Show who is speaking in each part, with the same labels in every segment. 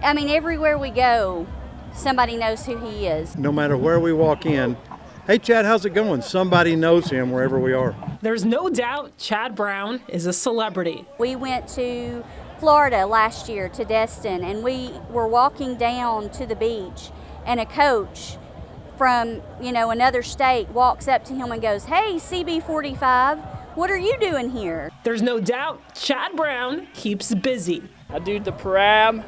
Speaker 1: I mean, everywhere we go, somebody knows who he is.
Speaker 2: No matter where we walk in, hey Chad, how's it going? Somebody knows him wherever we are.
Speaker 3: There's no doubt Chad Brown is a celebrity.
Speaker 1: We went to Florida last year to Destin, and we were walking down to the beach, and a coach from another state walks up to him and goes, "Hey, CB45, what are you doing here?"
Speaker 3: There's no doubt Chad Brown keeps busy.
Speaker 4: I do the parab,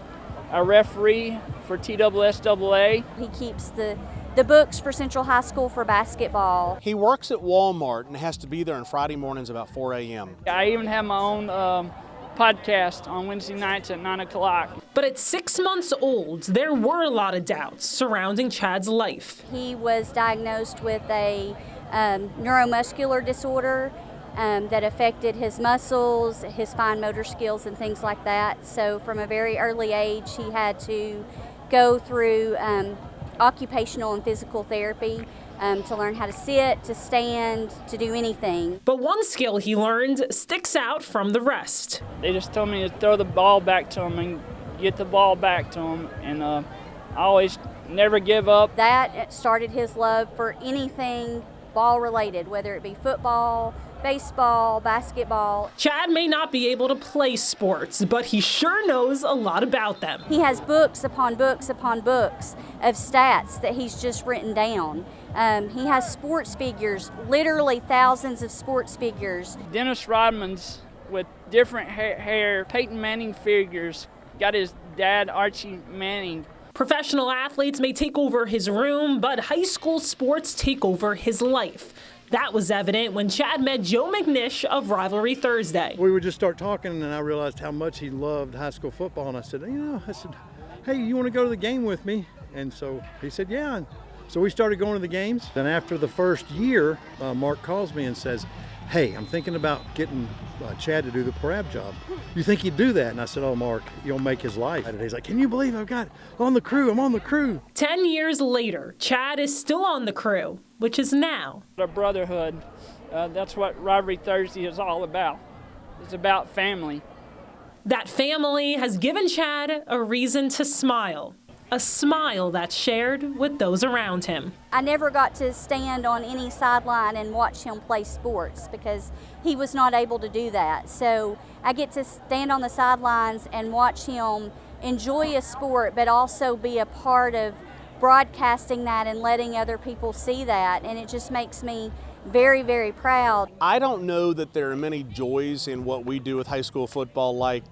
Speaker 4: I referee for TSSAA.
Speaker 1: He keeps the books for Central High School for basketball.
Speaker 5: He works at Walmart and has to be there on Friday mornings about 4 a.m.
Speaker 4: I even have my own podcast on Wednesday nights at 9 o'clock.
Speaker 3: But at 6 months old, there were a lot of doubts surrounding Chad's life.
Speaker 1: He was diagnosed with a neuromuscular disorder that affected his muscles, his fine motor skills, and things like that. So from a very early age, he had to go through occupational and physical therapy to learn how to sit, to stand, to do anything.
Speaker 3: But one skill he learned sticks out from the rest.
Speaker 4: They just told me to throw the ball back to him and get the ball back to him, and I always never give up.
Speaker 1: That started his love for anything ball related, whether it be football, baseball, basketball.
Speaker 3: Chad may not be able to play sports, but he sure knows a lot about them.
Speaker 1: He has books upon books upon books of stats that he's just written down. He has sports figures, literally thousands of sports figures.
Speaker 4: Dennis Rodman's with different hair, Peyton Manning figures, got his dad Archie Manning.
Speaker 3: Professional athletes may take over his room, but high school sports take over his life. That was evident when Chad met Joe McNish of Rivalry Thursday.
Speaker 2: We would just start talking, and I realized how much he loved high school football. And I said, hey, you want to go to the game with me? And so he said, yeah. And so we started going to the games. Then after the first year, Mark calls me and says, hey, I'm thinking about getting Chad to do the parab job. You think he'd do that? And I said, oh, Mark, you'll make his life. And he's like, can you believe I've got on the crew? I'm on the crew.
Speaker 3: 10 years later, Chad is still on the crew, which is now
Speaker 4: A brotherhood. That's what Rivalry Thursday is all about. It's about family.
Speaker 3: That family has given Chad a reason to smile. A smile that's shared with those around him.
Speaker 1: I never got to stand on any sideline and watch him play sports because he was not able to do that. So I get to stand on the sidelines and watch him enjoy a sport, but also be a part of broadcasting that and letting other people see that. And it just makes me very, very proud.
Speaker 5: I don't know that there are many joys in what we do with high school football like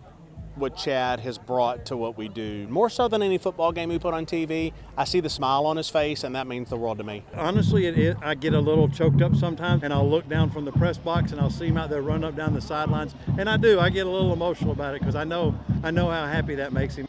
Speaker 5: what Chad has brought to what we do. More so than any football game we put on TV, I see the smile on his face, and that means the world to me.
Speaker 2: Honestly, I get a little choked up sometimes, and I'll look down from the press box, and I'll see him out there run up down the sidelines, and I get a little emotional about it because I know how happy that makes him.